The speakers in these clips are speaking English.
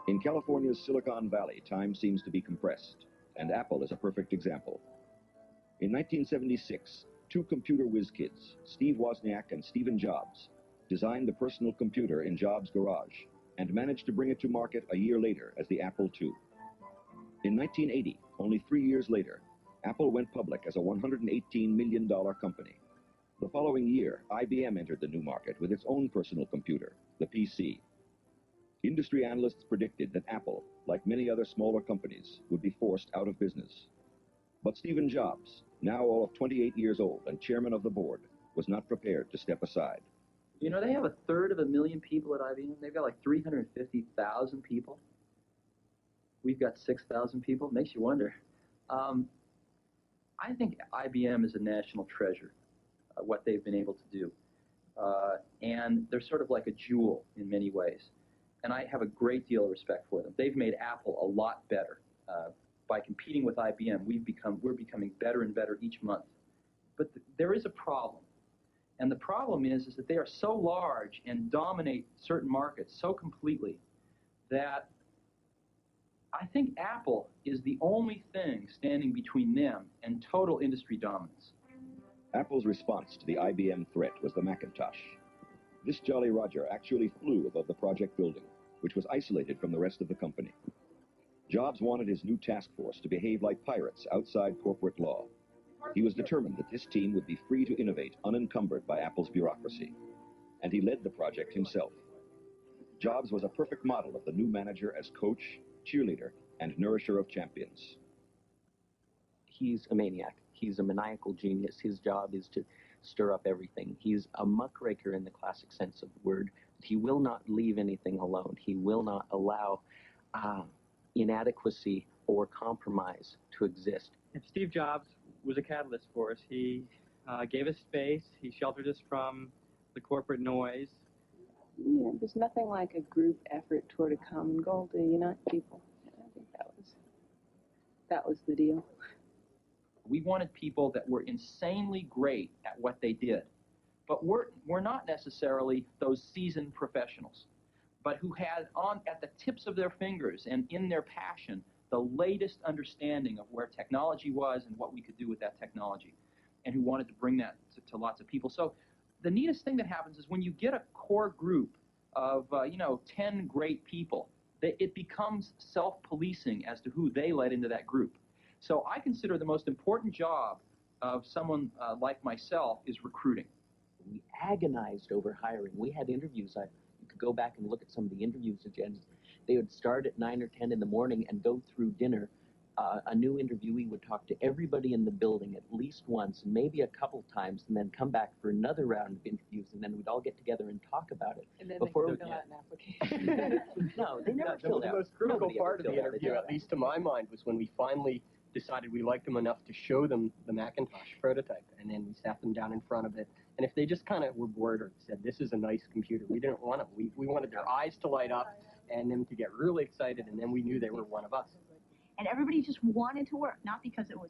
In California's Silicon Valley, time seems to be compressed, and Apple is a perfect example. In 1976, two computer whiz kids, Steve Wozniak and Stephen Jobs, designed the personal computer in Jobs' garage and managed to bring it to market a year later as the Apple II. In 1980, only 3 years later, Apple went public as a $118 million company. The following year, IBM entered the new market with its own personal computer, the PC. Industry analysts predicted that Apple, like many other smaller companies, would be forced out of business. But Stephen Jobs, now all of 28 years old and chairman of the board, was not prepared to step aside. You know, they have 1/3 people at IBM. They've got like 350,000 people. We've got 6,000 people. Makes you wonder. I think IBM is a national treasure, what they've been able to do. And they're sort of like a jewel in many ways. And I have a great deal of respect for them. They've made Apple a lot better. By competing with IBM, we're becoming better and better each month. But there is a problem. And the problem is that they are so large and dominate certain markets so completely that I think Apple is the only thing standing between them and total industry dominance. Apple's response to the IBM threat was the Macintosh. This Jolly Roger actually flew above the project building, which was isolated from the rest of the company. Jobs wanted his new task force to behave like pirates outside corporate law. He was determined that this team would be free to innovate unencumbered by Apple's bureaucracy. And he led the project himself. Jobs was a perfect model of the new manager as coach, cheerleader, and nourisher of champions. He's a maniac. He's a maniacal genius. His job is to stir up everything. He's a muckraker in the classic sense of the word. He will not leave anything alone. He will not allow inadequacy or compromise to exist. And Steve Jobs was a catalyst for us. He gave us space. He sheltered us from the corporate noise. Yeah, there's nothing like a group effort toward a common goal to unite people. I think that was the deal. We wanted people that were insanely great at what they did, but we're not necessarily those seasoned professionals, but who had at the tips of their fingers and in their passion the latest understanding of where technology was and what we could do with that technology, and who wanted to bring that to lots of people. So the neatest thing that happens is when you get a core group of 10 great people, it becomes self-policing as to who they let into that group. So I consider the most important job of someone like myself is recruiting. We agonized over hiring. We had interviews. You could go back and look at some of the interviews agendas. They would start at 9 or 10 in the morning and go through dinner. A new interviewee would talk to everybody in the building at least once, and maybe a couple times, and then come back for another round of interviews, and then we'd all get together and talk about it. And then before they could fill out an application. No, they never filled out. The most critical Nobody part of the ever filled interview, out at least to my mind, was when we finally decided we liked them enough to show them the Macintosh prototype, and then we sat them down in front of it. And if they just kind of were bored or said, this is a nice computer, we didn't want them. We wanted their eyes to light up and them to get really excited, and then we knew they were one of us. And everybody just wanted to work, not because it was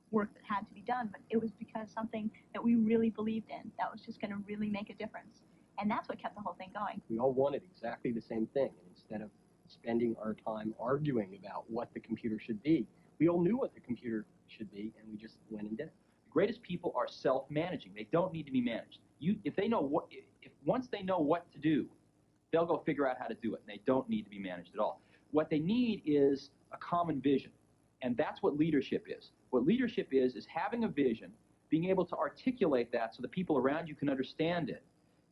work that had to be done, but it was because something that we really believed in, that was just going to really make a difference. And that's what kept the whole thing going. We all wanted exactly the same thing, and instead of spending our time arguing about what the computer should be, we all knew what the computer should be, and we just went and did it. The greatest people are self-managing. They don't need to be managed. Once they know what to do, they'll go figure out how to do it, and they don't need to be managed at all. What they need is a common vision, and that's what leadership is. What leadership is having a vision, being able to articulate that so the people around you can understand it,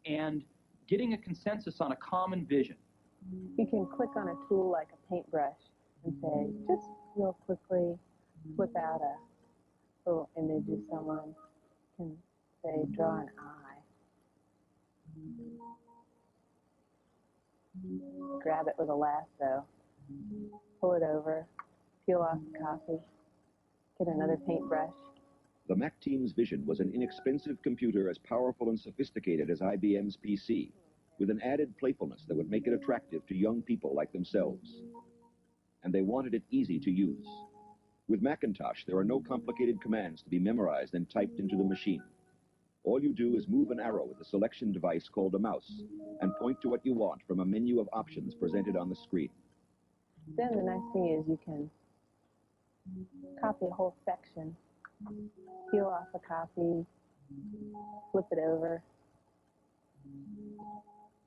and getting a consensus on a common vision. You can click on a tool like a paintbrush and say, just real quickly flip out a little image of someone, can say, draw an eye. Grab it with a lasso, pull it over, peel off the copy, get another paintbrush. The Mac team's vision was an inexpensive computer as powerful and sophisticated as IBM's PC, with an added playfulness that would make it attractive to young people like themselves. And they wanted it easy to use. With Macintosh, there are no complicated commands to be memorized and typed into the machine. All you do is move an arrow with a selection device called a mouse and point to what you want from a menu of options presented on the screen. Then the nice thing is you can copy a whole section, peel off a copy, flip it over,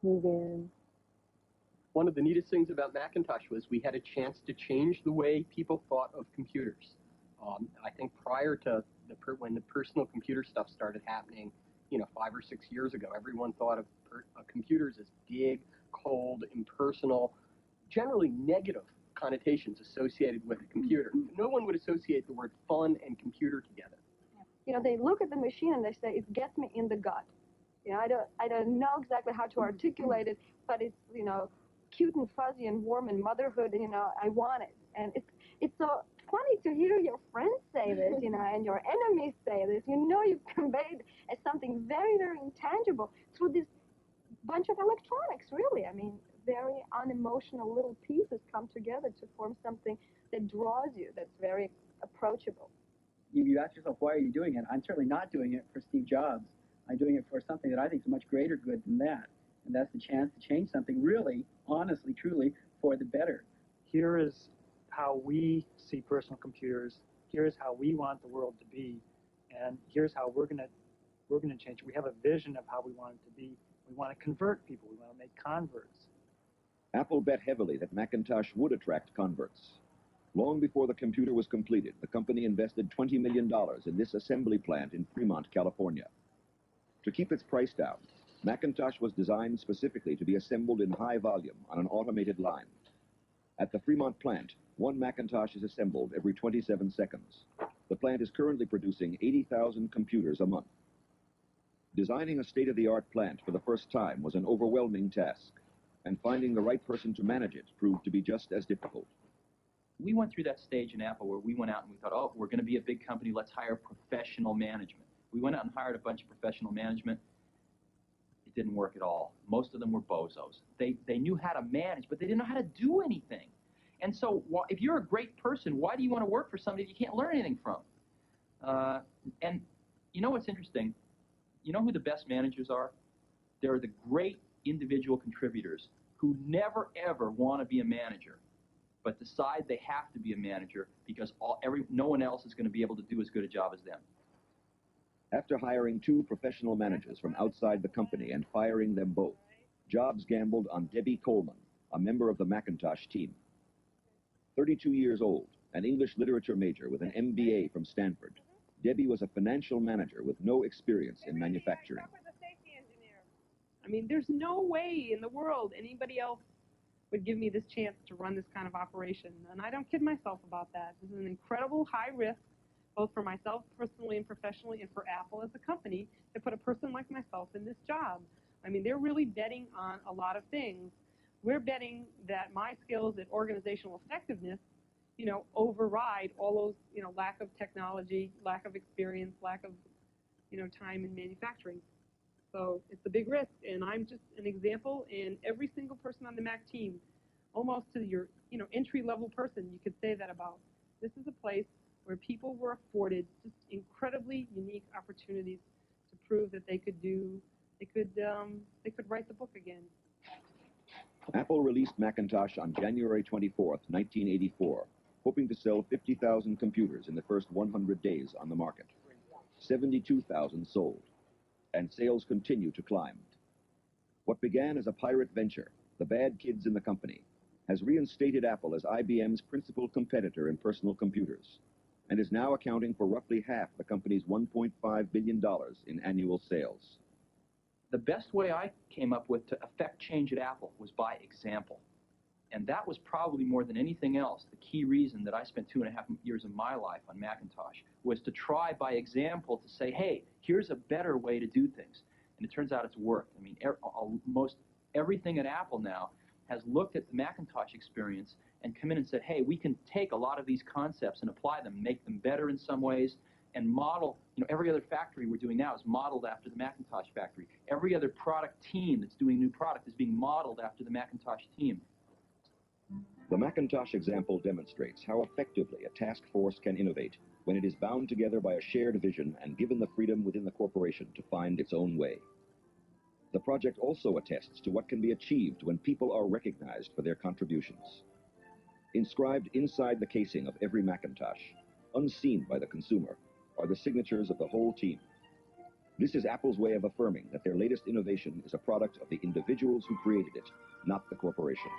move in. One of the neatest things about Macintosh was we had a chance to change the way people thought of computers. I think prior to when the personal computer stuff started happening, 5 or 6 years ago, everyone thought of computers as big, cold, impersonal, generally negative connotations associated with a computer. No one would associate the word fun and computer together. They look at the machine and they say, it gets me in the gut. I don't know exactly how to articulate it, but it's, cute and fuzzy and warm and motherhood, I want it. And it's so funny to hear your friends say this, and your enemies say this. You've conveyed as something very, very intangible through this bunch of electronics, really. I mean, very unemotional little pieces come together to form something that draws you, that's very approachable. You ask yourself, why are you doing it? I'm certainly not doing it for Steve Jobs. I'm doing it for something that I think is a much greater good than that. And that's the chance to change something really, honestly, truly, for the better. Here is how we see personal computers. Here's how we want the world to be. And here's how we're gonna change. We have a vision of how we want it to be. We want to convert people. We want to make converts. Apple bet heavily that Macintosh would attract converts. Long before the computer was completed, the company invested $20 million in this assembly plant in Fremont, California. To keep its price down, Macintosh was designed specifically to be assembled in high volume on an automated line. At the Fremont plant, one Macintosh is assembled every 27 seconds. The plant is currently producing 80,000 computers a month. Designing a state-of-the-art plant for the first time was an overwhelming task, and finding the right person to manage it proved to be just as difficult. We went through that stage in Apple where we went out and we thought, oh, we're going to be a big company, let's hire professional management. We went out and hired a bunch of professional management. It didn't work at all. Most of them were bozos. They knew how to manage, but they didn't know how to do anything. And so if you're a great person, why do you want to work for somebody that you can't learn anything from? And you know what's interesting? You know who the best managers are? They're the great individual contributors who never, ever want to be a manager, but decide they have to be a manager because no one else is going to be able to do as good a job as them. After hiring 2 professional managers from outside the company and firing them both, Jobs gambled on Debbie Coleman, a member of the Macintosh team. 32 years old, an English literature major with an MBA from Stanford, Debbie was a financial manager with no experience in manufacturing. I mean, there's no way in the world anybody else would give me this chance to run this kind of operation. And I don't kid myself about that. This is an incredible high risk, both for myself personally and professionally, and for Apple as a company, to put a person like myself in this job. I mean, they're really betting on a lot of things. We're betting that my skills at organizational effectiveness, override all those, lack of technology, lack of experience, lack of, time in manufacturing. So it's a big risk, and I'm just an example, and every single person on the Mac team, almost to your, entry-level person, you could say that about. This is a place where people were afforded just incredibly unique opportunities to prove that they could write the book again. Apple released Macintosh on January 24th, 1984, hoping to sell 50,000 computers in the first 100 days on the market. 72,000 sold, and sales continue to climb. What began as a pirate venture, the bad kids in the company, has reinstated Apple as IBM's principal competitor in personal computers, and is now accounting for roughly half the company's $1.5 billion in annual sales. The best way I came up with to affect change at Apple was by example. And that was probably more than anything else the key reason that I spent 2.5 years of my life on Macintosh, was to try by example to say, hey, here's a better way to do things. And it turns out it's worked. I mean, most everything at Apple now has looked at the Macintosh experience and come in and said, hey, we can take a lot of these concepts and apply them, make them better in some ways, and model, every other factory we're doing now is modeled after the Macintosh factory. Every other product team that's doing new product is being modeled after the Macintosh team. The Macintosh example demonstrates how effectively a task force can innovate when it is bound together by a shared vision and given the freedom within the corporation to find its own way. The project also attests to what can be achieved when people are recognized for their contributions. Inscribed inside the casing of every Macintosh, unseen by the consumer, are the signatures of the whole team. This is Apple's way of affirming that their latest innovation is a product of the individuals who created it, not the corporation.